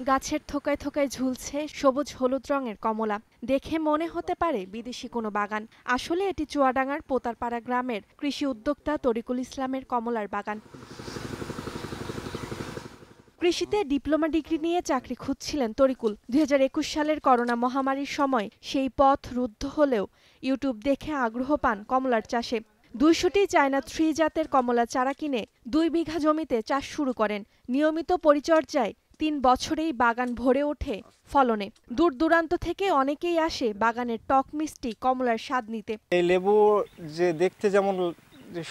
গাছের থোকায় থোকায় ঝুলছে সবুজ হলুদ রঙের কমলা। দেখে মনে হতে পারে বিদেশি কোনো বাগান, আসলে এটি চুয়াডাঙ্গার পোতারপাড়া গ্রামের কৃষি উদ্যোক্তা তরিকুল ইসলামের কমলার বাগান। কৃষিতে ডিপ্লোমা ডিগ্রি নিয়ে চাকরি খুঁজছিলেন তরিকুল। 2021 সালের করোনা মহামারীর সময় সেই পথ রুদ্ধ হলেও ইউটিউব দেখে আগ্রহ পান কমলার চাষে। 200টি চায়না 3 জাতের কমলা চারা কিনে 2 বিঘা জমিতে চাষ শুরু করেন। নিয়মিত পরিচর্যায় 3 বছরেই বাগান ভরে ওঠে ফলনে। দূর দূরান্ত থেকে অনেকেই আসে বাগানের টক মিষ্টি কমলার স্বাদ নিতে। এই লেবু যে দেখতে যেমন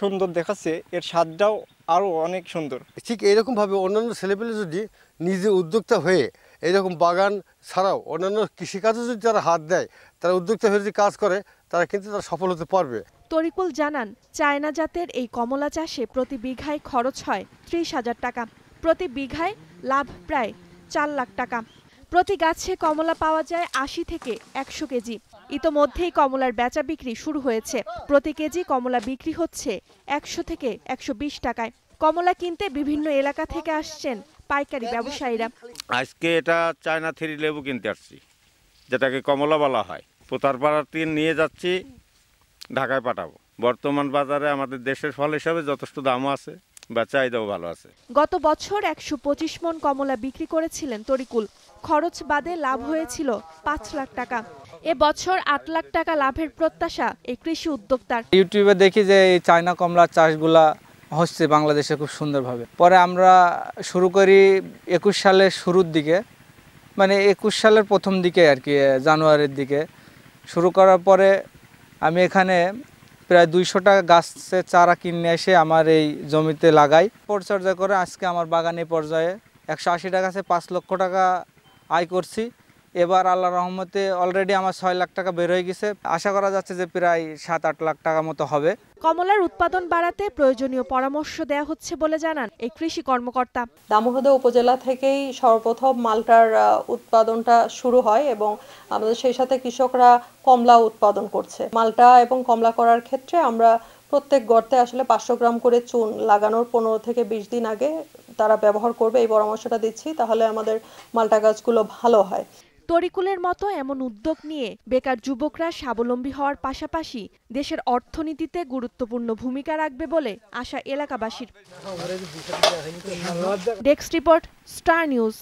সুন্দর দেখাচ্ছে, এর স্বাদটাও আরো অনেক সুন্দর। ঠিক এইরকম ভাবে অন্যান্য ছেলেপেলে যদি নিজে উদ্যোক্তা হয়ে এইরকম বাগান ছাড়াও অন্যান্য কৃষিকাজে যদি তারা হাত দেয়, তারা উদ্যোক্তা হয়ে যদি কাজ করে, তারা কিন্তু তারা সফল হতে পারবে। তরিকুল জানান, চায়না জাতের এই কমলা চাষে প্রতি বিঘায় খরচ হয় 30,000 টাকা, প্রতি বিঘায় লাভ প্রায় 4 লাখ টাকা। প্রতি গাছে কমলা পাওয়া যায় 80 থেকে 100 কেজি। ইতোমধ্যেই কমলার বেচা বিক্রি শুরু হয়েছে। প্রতি কেজি কমলা বিক্রি হচ্ছে 100 থেকে 120 টাকায়। কমলা কিনতে বিভিন্ন এলাকা থেকে আসছেন পাইকারি ব্যবসায়ীরা। আজকে এটা চায়না 3 লেবু কিনতে আসছি, যেটাকে কমলা বলা হয়। পোতারপাড়ার 3 নিয়ে যাচ্ছি, ঢাকায় পাঠাবো। বর্তমান বাজারে আমাদের দেশের ফল হিসাবে যথেষ্ট দামও আছে বা চাহিদাও ভালো আছে। গত বছর 125 মন কমলা বিক্রি করেছিলেন তরিকুল। খরচ বাদে লাভ হয়েছিল 5 লাখ টাকা। এ বছর 8 লাখ টাকা লাভের প্রত্যাশা এই কৃষি উদ্যোক্তার। ইউটিউবে দেখি যে এই চায়না কমলার চাষগুলা হচ্ছে বাংলাদেশে খুব সুন্দরভাবে। পরে আমরা শুরু করি 21 সালের শুরুর দিকে, মানে 21 সালের প্রথম দিকে আর কি, জানুয়ারির দিকে শুরু করার পরে আমি এখানে প্রায় 200টা গাছের চারা কিনে এসে আমার এই জমিতে লাগাই। পরিচর্যা করে আজকে আমার বাগানে পর্যায়ে 180টা গাছে 5 লক্ষ টাকা আয় করছি। এবার আল্লাহর রহমতে অলরেডি আমার 6 লাখ টাকা বের হয়ে গেছে। আশা করা যাচ্ছে যে প্রায় 7-8 লাখ টাকা মতো হবে। কমলার উৎপাদন বাড়াতে প্রয়োজনীয় পরামর্শ দেয়া হচ্ছে বলে জানান এই কৃষি কর্মকর্তা। দামোহদা উপজেলা থেকেই সর্বপ্রথম মালটার উৎপাদনটা শুরু হয় এবং আমাদের সেই সাথে কৃষকরা কমলা উৎপাদন করছে। মালটা এবং কমলা করার ক্ষেত্রে আমরা প্রত্যেক গর্তে আসলে 500 গ্রাম করে চুন লাগানোর 15 থেকে 20 দিন আগে তারা ব্যবহার করবে, এই পরামর্শটা দিচ্ছি। তাহলে আমাদের মালটা গাছগুলো ভালো হয়। তরিকুলের মতো এমন উদ্যোগ নিয়ে বেকার যুবকরা স্বাবলম্বী হওয়ার পাশাপাশি দেশের অর্থনীতিতে গুরুত্বপূর্ণ ভূমিকা রাখবে বলে আশা এলাকাবাসীর। Desk report, star news.